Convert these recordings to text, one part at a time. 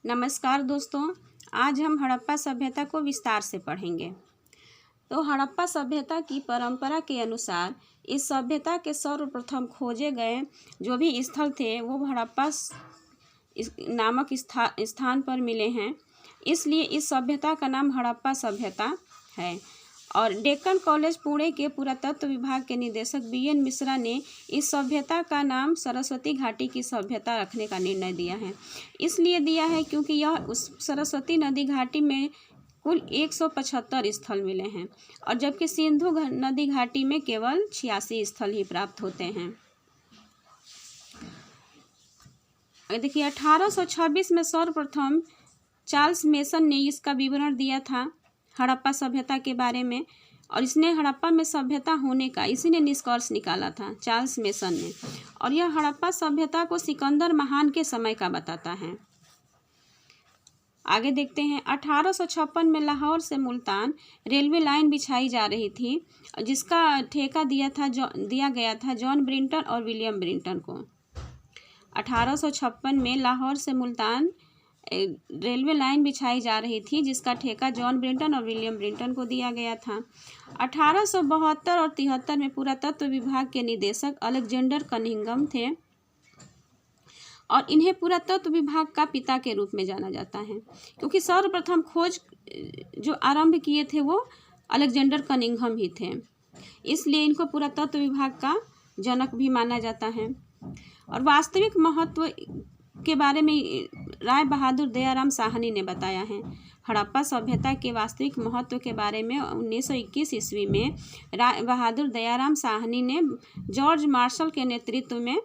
नमस्कार दोस्तों, आज हम हड़प्पा सभ्यता को विस्तार से पढ़ेंगे। तो हड़प्पा सभ्यता की परंपरा के अनुसार इस सभ्यता के सर्वप्रथम खोजे गए जो भी स्थल थे वो हड़प्पा नामक स्थान पर मिले हैं। इसलिए इस सभ्यता का नाम हड़प्पा सभ्यता है। और डेक्कन कॉलेज पुणे के पुरातत्व विभाग के निदेशक BN मिश्रा ने इस सभ्यता का नाम सरस्वती घाटी की सभ्यता रखने का निर्णय दिया है। इसलिए दिया है क्योंकि यह उस सरस्वती नदी घाटी में कुल 175 स्थल मिले हैं और जबकि सिंधु नदी घाटी में केवल 86 स्थल ही प्राप्त होते हैं। देखिए 1826 में सर्वप्रथम चार्ल्स मेसन ने इसका विवरण दिया था हड़प्पा सभ्यता के बारे में, और इसने हड़प्पा में सभ्यता होने का इसी ने निष्कर्ष निकाला था, चार्ल्स मेसन ने। और यह हड़प्पा सभ्यता को सिकंदर महान के समय का बताता है। आगे देखते हैं। 1856 में लाहौर से मुल्तान रेलवे लाइन बिछाई जा रही थी, जिसका ठेका दिया गया था जॉन ब्रिंटन और विलियम ब्रिंटन को। 1856 में लाहौर से मुल्तान रेलवे लाइन बिछाई जा रही थी, जिसका ठेका जॉन ब्रिंटन और विलियम ब्रिंटन को दिया गया था। 1872 और 73 में पुरातत्व विभाग के निदेशक अलेक्जेंडर कनिंघम थे और इन्हें पुरातत्व विभाग का पिता के रूप में जाना जाता है, क्योंकि सर्वप्रथम खोज जो आरंभ किए थे वो अलेक्जेंडर कनिंघम ही थे। इसलिए इनको पुरातत्व विभाग का जनक भी माना जाता है। और वास्तविक महत्व के बारे में राय बहादुर दयाराम साहनी ने बताया है। हड़प्पा सभ्यता के वास्तविक महत्व के बारे में 1921 ईस्वी में राय बहादुर दयाराम साहनी ने जॉर्ज मार्शल के नेतृत्व में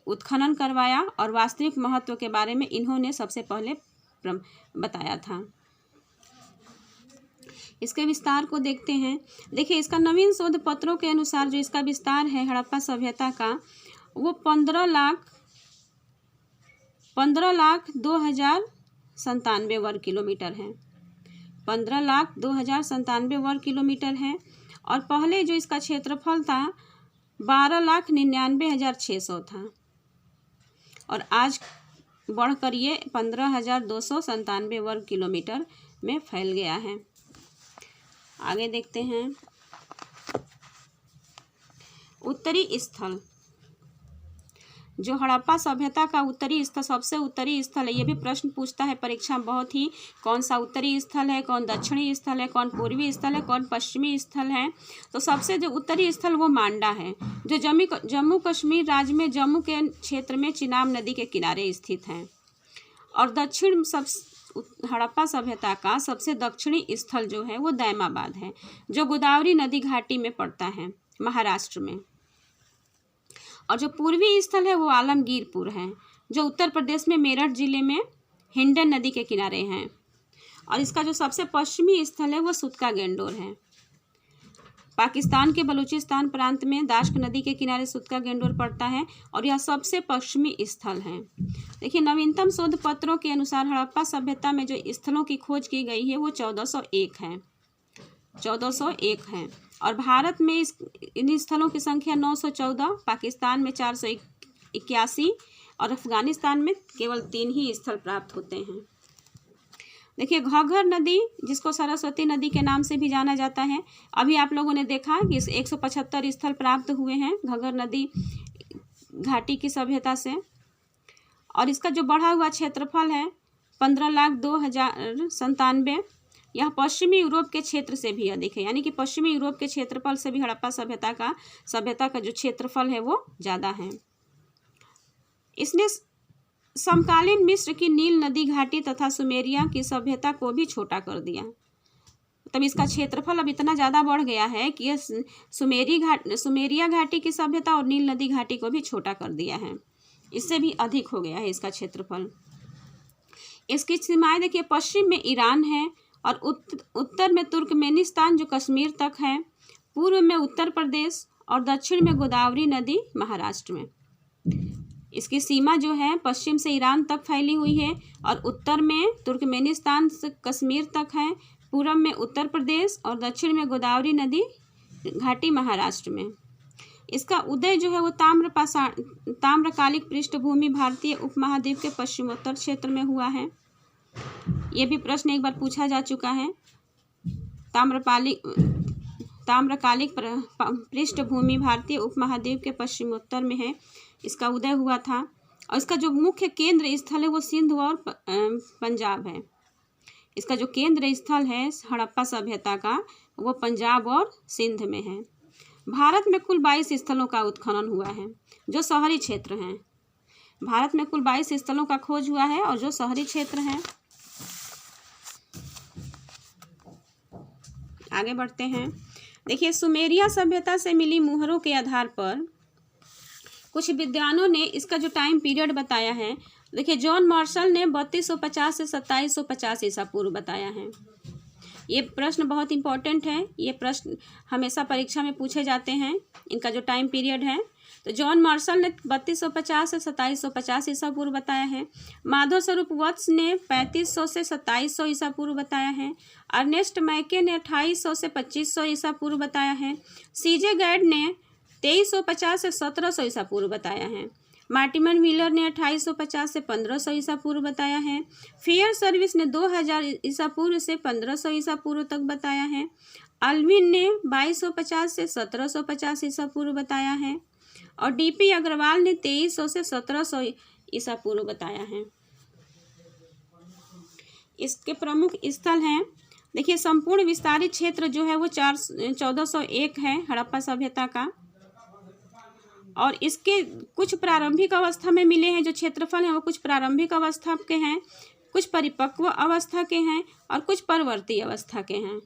उत्खनन करवाया और वास्तविक महत्व के बारे में इन्होंने सबसे पहले बताया था। इसके विस्तार को देखते हैं। देखिए, इसका नवीन शोध पत्रों के अनुसार जो इसका विस्तार है हड़प्पा सभ्यता का, वो 15,02,097 वर्ग किलोमीटर है। 15,02,097 वर्ग किलोमीटर है। और पहले जो इसका क्षेत्रफल था 12,99,600 था और आज बढ़कर ये 15,297 वर्ग किलोमीटर में फैल गया है। आगे देखते हैं। उत्तरी स्थल, जो हड़प्पा सभ्यता का उत्तरी स्थल सबसे उत्तरी स्थल है। ये भी प्रश्न पूछता है परीक्षा बहुत ही, कौन सा उत्तरी स्थल है, कौन दक्षिणी स्थल है, कौन पूर्वी स्थल है, कौन पश्चिमी स्थल है। तो सबसे जो उत्तरी स्थल वो मांडा है, जो जम्मू कश्मीर राज्य में जम्मू के क्षेत्र में चिनाब नदी के किनारे स्थित है। और दक्षिण हड़प्पा सभ्यता का सबसे दक्षिणी स्थल जो है वो दैमाबाद है, जो गोदावरी नदी घाटी में पड़ता है, महाराष्ट्र में। और जो पूर्वी स्थल है वो आलमगीरपुर है, जो उत्तर प्रदेश में मेरठ जिले में हिंडन नदी के किनारे हैं। और इसका जो सबसे पश्चिमी स्थल है वो सुतका गेंडोर है। पाकिस्तान के बलूचिस्तान प्रांत में दाश्क नदी के किनारे सुतका गेंडोर पड़ता है और यह सबसे पश्चिमी स्थल है। देखिए, नवीनतम शोध पत्रों के अनुसार हड़प्पा सभ्यता में जो स्थलों की खोज की गई है वो 1401 है। 1401 है। और भारत में इन स्थलों की संख्या 914, पाकिस्तान में 481 और अफगानिस्तान में केवल 3 ही स्थल प्राप्त होते हैं। देखिए, घग्गर नदी, जिसको सरस्वती नदी के नाम से भी जाना जाता है, अभी आप लोगों ने देखा कि 175 स्थल प्राप्त हुए हैं घग्गर नदी घाटी की सभ्यता से। और इसका जो बढ़ा हुआ क्षेत्रफल है 15,02,097, यह पश्चिमी यूरोप के क्षेत्र से भी अधिक है, यानी कि पश्चिमी यूरोप के क्षेत्रफल से भी हड़प्पा सभ्यता का जो क्षेत्रफल है वो ज़्यादा है। इसने समकालीन मिस्र की नील नदी घाटी तथा सुमेरिया की सभ्यता को भी छोटा कर दिया। तब इसका क्षेत्रफल अब इतना ज़्यादा बढ़ गया है कि यह सुमेरिया घाटी की सभ्यता और नील नदी घाटी को भी छोटा कर दिया है, इससे भी अधिक हो गया है इसका क्षेत्रफल। इसकी सीमाएं देखिए, पश्चिम में ईरान है और उत्तर में तुर्कमेनिस्तान जो कश्मीर तक है, पूर्व में उत्तर प्रदेश और दक्षिण में गोदावरी नदी महाराष्ट्र में। इसकी सीमा जो है पश्चिम से ईरान तक फैली हुई है और उत्तर में तुर्कमेनिस्तान से कश्मीर तक है, पूर्व में उत्तर प्रदेश और दक्षिण में गोदावरी नदी घाटी महाराष्ट्र में। इसका उदय जो है वो ताम्रकालिक पृष्ठभूमि भारतीय उपमहाद्वीप के पश्चिमोत्तर क्षेत्र में हुआ है। ये भी प्रश्न एक बार पूछा जा चुका है। ताम्रकालिक पृष्ठभूमि भारतीय उपमहाद्वीप के पश्चिमोत्तर में है, इसका उदय हुआ था। और इसका जो मुख्य केंद्र स्थल है वो सिंध और पंजाब है। इसका जो केंद्र स्थल है हड़प्पा सभ्यता का वो पंजाब और सिंध में है। भारत में कुल 22 स्थलों का उत्खनन हुआ है जो शहरी क्षेत्र हैं। भारत में कुल 22 स्थलों का खोज हुआ है और जो शहरी क्षेत्र हैं। आगे बढ़ते हैं। देखिए, सुमेरिया सभ्यता से मिली मुहरों के आधार पर कुछ विद्वानों ने इसका जो टाइम पीरियड बताया है, देखिए जॉन मार्शल ने 3250 से 2750 ईसा पूर्व बताया है। ये प्रश्न बहुत इंपॉर्टेंट है, ये प्रश्न हमेशा परीक्षा में पूछे जाते हैं। इनका जो टाइम पीरियड है, तो जॉन मार्शल ने 3250 से 2750 ईसा पूर्व बताया है। माधव स्वरूप वत्स ने 3500 से 2700 ईसा पूर्व बताया है। अर्नेस्ट मैके ने 2800 से 2500 ईसा पूर्व बताया है। सीजे गैड ने 2350 से 1700 ईसा पूर्व बताया है। मार्टिमन व्हीलर ने 2850 से 1500 ईसा पूर्व बताया है। फेयर सर्विस ने 2000 ईसा पूर्व से 1500 ईसा पूर्व तक बताया है। अल्विन ने 2250 से 1750 ईसा पूर्व बताया है। और डीपी अग्रवाल ने 2300 से 1700 ईसा पूर्व बताया है। इसके प्रमुख स्थल हैं, देखिए संपूर्ण विस्तारित क्षेत्र जो है वो 1401 है हड़प्पा सभ्यता का। और इसके कुछ प्रारंभिक अवस्था में मिले हैं जो क्षेत्रफल हैं वो कुछ प्रारंभिक अवस्था के हैं, कुछ परिपक्व अवस्था के हैं और कुछ परवर्ती अवस्था के हैं।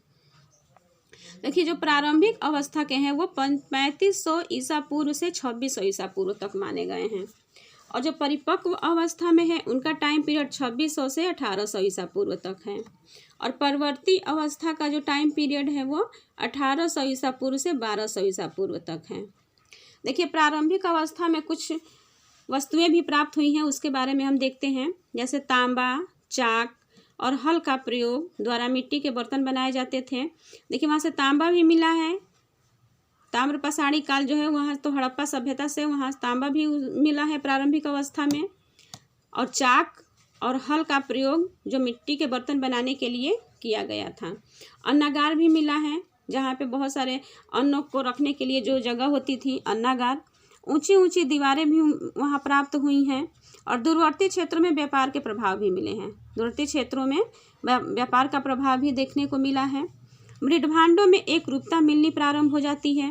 देखिए, जो प्रारंभिक अवस्था के हैं वो 3500 ईसा पूर्व से 2600 ईसा पूर्व तक माने गए हैं। और जो परिपक्व अवस्था में है उनका टाइम पीरियड 2600 से 1800 ईसा पूर्व तक है। और परवर्ती अवस्था का जो टाइम पीरियड है वो 1800 ईसा पूर्व से 1200 ईसा पूर्व तक है। देखिए, प्रारंभिक अवस्था में कुछ वस्तुएं भी प्राप्त हुई हैं, उसके बारे में हम देखते हैं। जैसे तांबा, चाक और हल का प्रयोग द्वारा मिट्टी के बर्तन बनाए जाते थे। देखिए, वहाँ से तांबा भी मिला है। ताम्रपाषाणी काल जो है वहाँ तो हड़प्पा सभ्यता से वहाँ तांबा भी मिला है प्रारंभिक अवस्था में। और चाक और हल का प्रयोग जो मिट्टी के बर्तन बनाने के लिए किया गया था। अन्नागार भी मिला है, जहाँ पे बहुत सारे अन्नों को रखने के लिए जो जगह होती थी, अन्नागार। ऊंची ऊंची दीवारें भी वहाँ प्राप्त हुई हैं। और दूरवर्ती क्षेत्रों में व्यापार के प्रभाव भी मिले हैं। दूरवर्ती क्षेत्रों में व्यापार का प्रभाव भी देखने को मिला है। मृदभांडों में एक रूपता मिलनी प्रारंभ हो जाती है।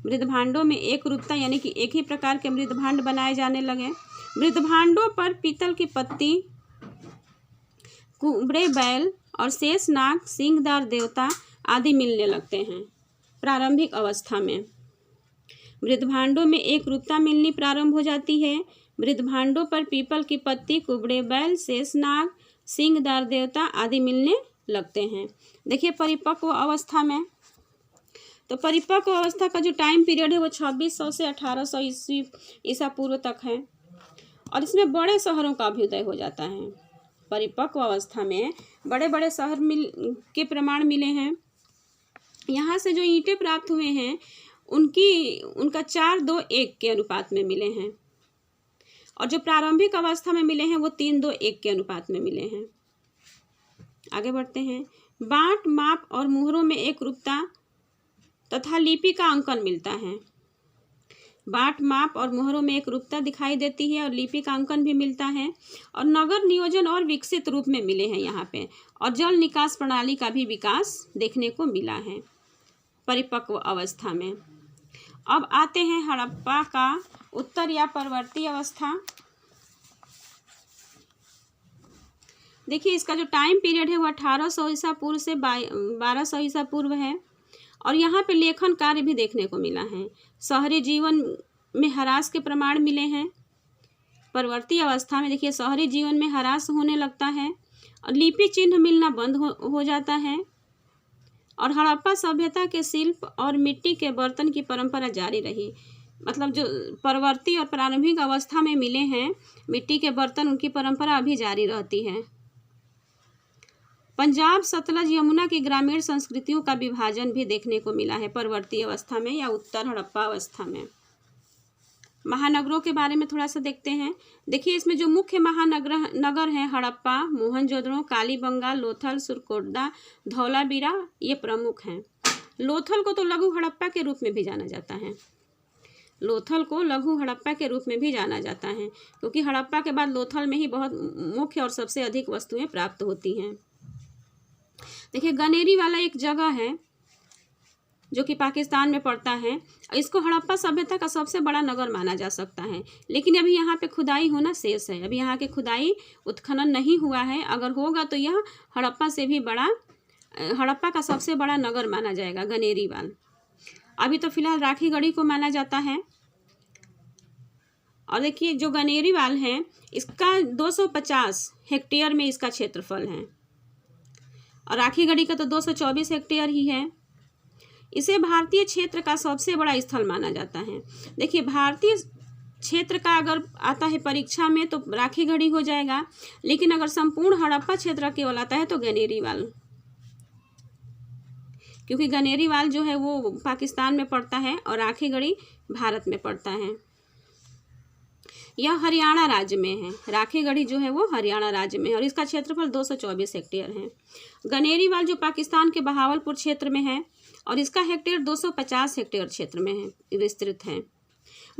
मृदभांडों में एक रूपता यानी कि एक ही प्रकार के मृदभांड बनाए जाने लगे। मृदभांडों पर पीतल की पत्ती, कुबड़े बैल और शेषनाग, सींगदार देवता आदि मिलने लगते हैं प्रारंभिक अवस्था में। मृदभांडों में एक रूपता मिलनी प्रारंभ हो जाती है। मृदभांडों पर पीपल की पत्ती, कुबड़े बैल, शेषनाग, सींगदार देवता आदि मिलने लगते हैं। देखिए, परिपक्व अवस्था में, तो परिपक्व अवस्था का जो टाइम पीरियड है वो 2600 से 1800 ईसा पूर्व तक है। और इसमें बड़े शहरों का भी उदय हो जाता है। परिपक्व अवस्था में बड़े बड़े शहर के प्रमाण मिले हैं। यहाँ से जो ईंटें प्राप्त हुए हैं उनका 4:2:1 के अनुपात में मिले हैं। और जो प्रारंभिक अवस्था में मिले हैं वो 3:2:1 के अनुपात में मिले हैं। आगे बढ़ते हैं। बांट, माप और मुहरों में एक रूपता तथा लिपि का अंकन मिलता है। बांट, माप और मुहरों में एक रूपता दिखाई देती है और लिपि का अंकन भी मिलता है। और नगर नियोजन और विकसित रूप में मिले हैं यहाँ पे। और जल निकास प्रणाली का भी विकास देखने को मिला है परिपक्व अवस्था में। अब आते हैं हड़प्पा का उत्तर या परवर्ती अवस्था। देखिए, इसका जो टाइम पीरियड है वो 1800 ईसा पूर्व से 1200 ईसा पूर्व है। और यहाँ पे लेखन कार्य भी देखने को मिला है। शहरी जीवन में ह्रास के प्रमाण मिले हैं। परवर्ती अवस्था में देखिए शहरी जीवन में ह्रास होने लगता है और लिपि चिन्ह मिलना बंद हो जाता है। और हड़प्पा सभ्यता के शिल्प और मिट्टी के बर्तन की परंपरा जारी रही। मतलब जो परवर्ती और प्रारंभिक अवस्था में मिले हैं मिट्टी के बर्तन, उनकी परंपरा अभी जारी रहती है। पंजाब सतलज यमुना की ग्रामीण संस्कृतियों का विभाजन भी देखने को मिला है परवर्ती अवस्था में या उत्तर हड़प्पा अवस्था में। महानगरों के बारे में थोड़ा सा देखते हैं। देखिए इसमें जो मुख्य नगर हैं हड़प्पा, मोहनजोदड़ो, कालीबंगा, लोथल, सुरकोटदा, धौलावीरा, ये प्रमुख हैं। लोथल को तो लघु हड़प्पा के रूप में भी जाना जाता है। लोथल को लघु हड़प्पा के रूप में भी जाना जाता है क्योंकि हड़प्पा के बाद लोथल में ही बहुत मुख्य और सबसे अधिक वस्तुएं प्राप्त होती हैं। देखिए गनेरी वाला एक जगह है जो कि पाकिस्तान में पड़ता है। इसको हड़प्पा सभ्यता का सबसे बड़ा नगर माना जा सकता है, लेकिन अभी यहाँ पे खुदाई होना शेष है। अभी यहाँ के खुदाई उत्खनन नहीं हुआ है। अगर होगा तो यह हड़प्पा से भी बड़ा, हड़प्पा का सबसे बड़ा नगर माना जाएगा गनेरीवाल। अभी तो फिलहाल राखीगढ़ी को माना जाता है। और देखिए जो गनेरीवाल है इसका 250 हेक्टेयर में इसका क्षेत्रफल है और राखीगढ़ी का तो 224 हेक्टेयर ही है। इसे भारतीय क्षेत्र का सबसे बड़ा स्थल माना जाता है। देखिए भारतीय क्षेत्र का अगर आता है परीक्षा में तो राखीगढ़ी हो जाएगा, लेकिन अगर संपूर्ण हड़प्पा क्षेत्र केवल आता है तो गनेरीवाल, क्योंकि गनेरीवाल जो है वो पाकिस्तान में पड़ता है और राखीगढ़ी भारत में पड़ता है। यह हरियाणा राज्य में है। राखीगढ़ी जो है वो हरियाणा राज्य में है और इसका क्षेत्रफल 224 हेक्टेयर है। गनेरीवाल जो पाकिस्तान के बहावलपुर क्षेत्र में है और इसका हेक्टेयर 250 हेक्टेयर क्षेत्र में है, विस्तृत है।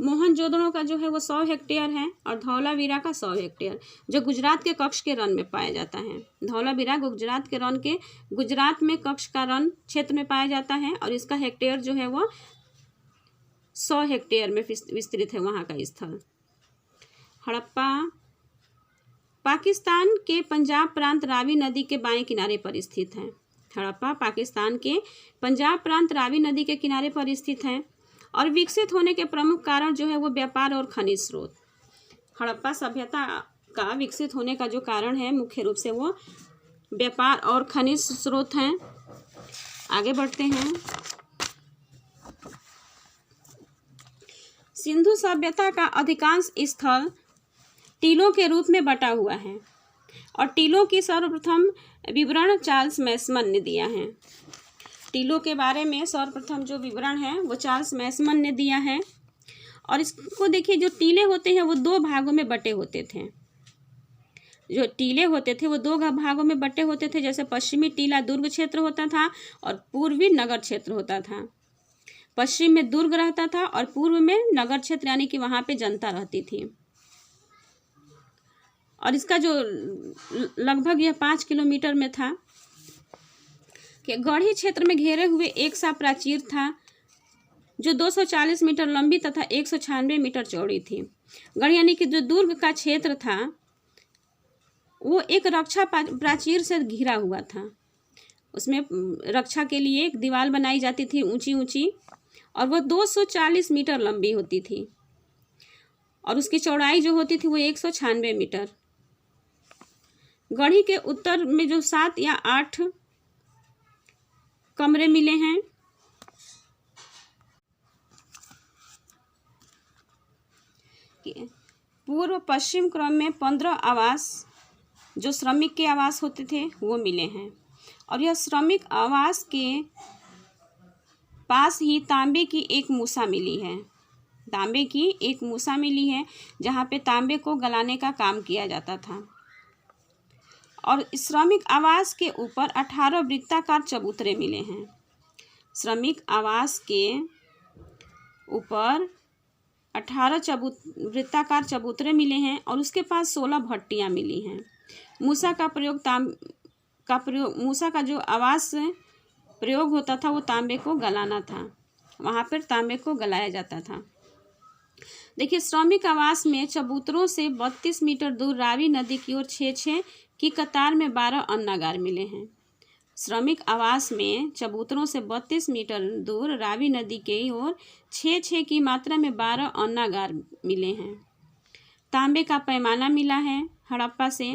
मोहनजोदड़ो का जो है वो 100 हेक्टेयर है और धौलावीरा का 100 हेक्टेयर, जो गुजरात के कच्छ के रण में पाया जाता है। धौलावीरा गुजरात के रण के, गुजरात में कच्छ का रण क्षेत्र में पाया जाता है और इसका हेक्टेयर जो है वो 100 हेक्टेयर में विस्तृत है वहाँ का स्थल। हड़प्पा पाकिस्तान के पंजाब प्रांत रावी नदी के बाएं किनारे पर स्थित है। हड़प्पा पाकिस्तान के पंजाब प्रांत रावी नदी के किनारे पर स्थित है और विकसित होने के प्रमुख कारण जो है वो व्यापार और खनिज स्रोत। हड़प्पा सभ्यता का विकसित होने का जो कारण है मुख्य रूप से वो व्यापार और खनिज स्रोत हैं। आगे बढ़ते हैं। सिंधु सभ्यता का अधिकांश स्थल टीलों के रूप में बटा हुआ है और टीलों की सर्वप्रथम विवरण चार्ल्स मैसमन ने दिया है। टीलों के बारे में सर्वप्रथम जो विवरण है वो चार्ल्स मैसमन ने दिया है। और इसको देखिए जो टीले होते हैं वो 2 भागों में बटे होते थे। जो टीले होते थे वो 2 भागों में बटे होते थे। जैसे पश्चिमी टीला दुर्ग क्षेत्र होता था और पूर्वी नगर क्षेत्र होता था। पश्चिम में दुर्ग रहता था और पूर्व में नगर क्षेत्र, यानी कि वहाँ पे जनता रहती थी। और इसका जो लगभग यह 5 किलोमीटर में था कि गढ़ी क्षेत्र में घेरे हुए एक सा प्राचीर था जो 240 मीटर लंबी तथा 196 मीटर चौड़ी थी। गढ़ी यानी कि जो दुर्ग का क्षेत्र था वो एक रक्षा प्राचीर से घिरा हुआ था। उसमें रक्षा के लिए एक दीवार बनाई जाती थी ऊंची ऊंची और वो 240 मीटर लंबी होती थी और उसकी चौड़ाई जो होती थी वो 196 मीटर। गढ़ी के उत्तर में जो 7 या 8 कमरे मिले हैं। पूर्व पश्चिम क्रम में 15 आवास जो श्रमिक के आवास होते थे वो मिले हैं और यह श्रमिक आवास के पास ही तांबे की एक मूसा मिली है। तांबे की एक मूसा मिली है जहाँ पे तांबे को गलाने का काम किया जाता था। और श्रमिक आवास के ऊपर 18 वृत्ताकार चबूतरे मिले हैं। श्रमिक आवास के ऊपर 18 वृत्ताकार चबूतरे मिले हैं और उसके पास 16 भट्टियाँ मिली हैं। मूसा का जो आवास प्रयोग होता था वो तांबे को गलाना था। वहाँ पर तांबे को गलाया जाता था। देखिए श्रमिक आवास में चबूतरों से 32 मीटर दूर रावी नदी की ओर 6-6 की कतार में 12 अन्नागार मिले हैं। श्रमिक आवास में चबूतरों से 32 मीटर दूर रावी नदी के ओर 6-6 की मात्रा में 12 अन्नागार मिले हैं। तांबे का पैमाना मिला है हड़प्पा से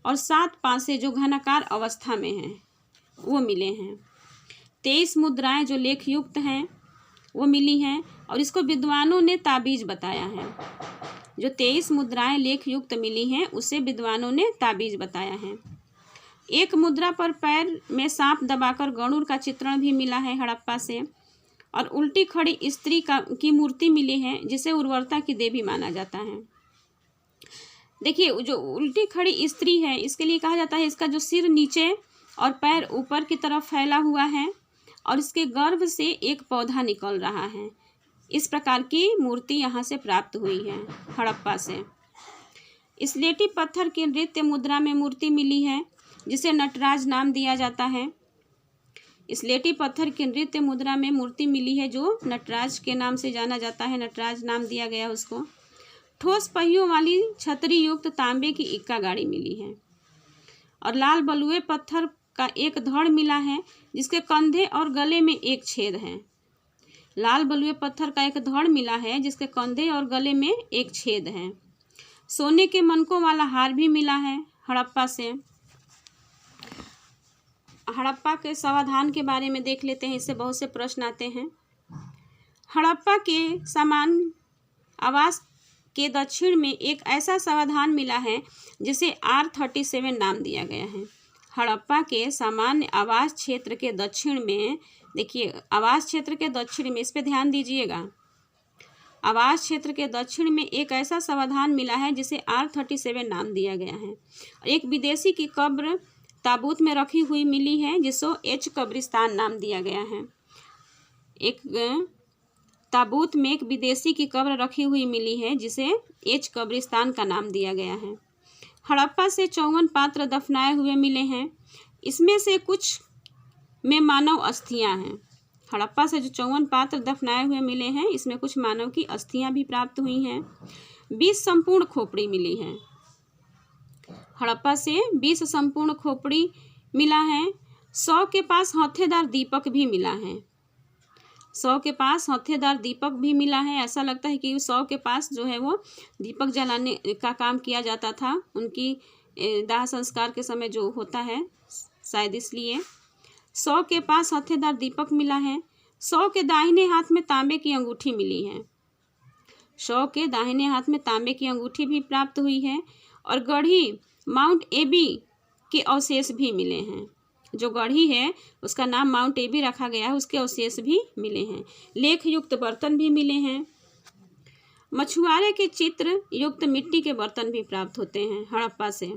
और 7 पासे जो घनाकार अवस्था में हैं वो मिले हैं। 23 मुद्राएं जो लेखयुक्त हैं वो मिली हैं और इसको विद्वानों ने ताबीज बताया है। जो 23 मुद्राएं लेखयुक्त मिली हैं उसे विद्वानों ने ताबीज बताया है। एक मुद्रा पर पैर में सांप दबाकर गरुड़ का चित्रण भी मिला है हड़प्पा से। और उल्टी खड़ी स्त्री की मूर्ति मिली है जिसे उर्वरता की देवी माना जाता है। देखिए जो उल्टी खड़ी स्त्री है इसके लिए कहा जाता है इसका जो सिर नीचे और पैर ऊपर की तरफ फैला हुआ है और इसके गर्भ से एक पौधा निकल रहा है। इस प्रकार की मूर्ति यहाँ से प्राप्त हुई है हड़प्पा से। स्लेटी पत्थर की नृत्य मुद्रा में मूर्ति मिली है जिसे नटराज नाम दिया जाता है। स्लेटी पत्थर की नृत्य मुद्रा में मूर्ति मिली है जो नटराज के नाम से जाना जाता है, नटराज नाम दिया गया उसको। ठोस पहियों वाली छतरी युक्त तांबे की इक्का गाड़ी मिली है। और लाल बलुए पत्थर का एक धड़ मिला है जिसके कंधे और गले में एक छेद है। लाल बलुए पत्थर का एक धड़ मिला है जिसके कंधे और गले में एक छेद है। सोने के मनकों वाला हार भी मिला है हड़प्पा से। हड़प्पा के समाधान के बारे में देख लेते हैं, इससे बहुत से प्रश्न आते हैं। हड़प्पा के समान आवास के दक्षिण में एक ऐसा समाधान मिला है जिसे R37 नाम दिया गया है। हड़प्पा के सामान्य आवास क्षेत्र के दक्षिण में, देखिए आवास क्षेत्र के दक्षिण में, इस पे ध्यान दीजिएगा, आवास क्षेत्र के दक्षिण में एक ऐसा समाधान मिला है जिसे R37 नाम दिया गया है। और एक विदेशी की कब्र ताबूत में रखी हुई मिली है जिसको H कब्रिस्तान नाम दिया गया है। एक ताबूत में एक विदेशी की कब्र रखी हुई मिली है जिसे H कब्रिस्तान का नाम दिया गया है। हड़प्पा से 54 पात्र दफनाए हुए मिले हैं, इसमें से कुछ में मानव अस्थियां हैं। हड़प्पा से जो 54 पात्र दफनाए हुए मिले हैं इसमें कुछ मानव की अस्थियां भी प्राप्त हुई हैं। 20 संपूर्ण खोपड़ी मिली है। हड़प्पा से 20 संपूर्ण खोपड़ी मिला है। 100 के पास हथेदार दीपक भी मिला है। 100 के पास हथेदार दीपक भी मिला है। ऐसा लगता है कि 100 के पास जो है वो दीपक जलाने का काम किया जाता था उनकी दाह संस्कार के समय जो होता है, शायद इसलिए। 100 के पास हथेदार दीपक मिला है। 100 के दाहिने हाथ में तांबे की अंगूठी मिली है। 100 के दाहिने हाथ में तांबे की अंगूठी भी प्राप्त हुई है। और गढ़ी माउंट एबी के अवशेष भी मिले हैं। जो गढ़ी है उसका नाम माउंट एबी रखा गया है, उसके अवशेष भी मिले हैं। लेख युक्त बर्तन भी मिले हैं। मछुआरे के चित्र युक्त मिट्टी के बर्तन भी प्राप्त होते हैं हड़प्पा से।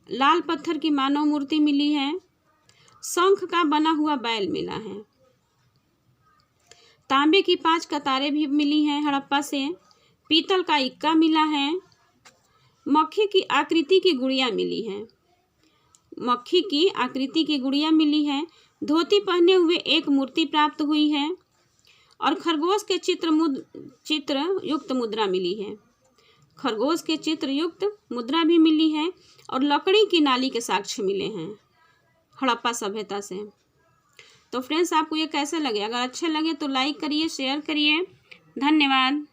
लाल पत्थर की मानव मूर्ति मिली है। शंख का बना हुआ बैल मिला है। तांबे की 5 कतारें भी मिली हैं हड़प्पा से। पीतल का इक्का मिला है। मक्खी की आकृति की गुड़िया मिली है। मक्खी की आकृति की गुड़िया मिली है। धोती पहने हुए एक मूर्ति प्राप्त हुई है। और खरगोश के चित्र युक्त मुद्रा मिली है। खरगोश के चित्र युक्त मुद्रा भी मिली है। और लकड़ी की नाली के साक्ष्य मिले हैं हड़प्पा सभ्यता से। तो फ्रेंड्स, आपको ये कैसे लगे? अगर अच्छे लगे तो लाइक करिए, शेयर करिए। धन्यवाद।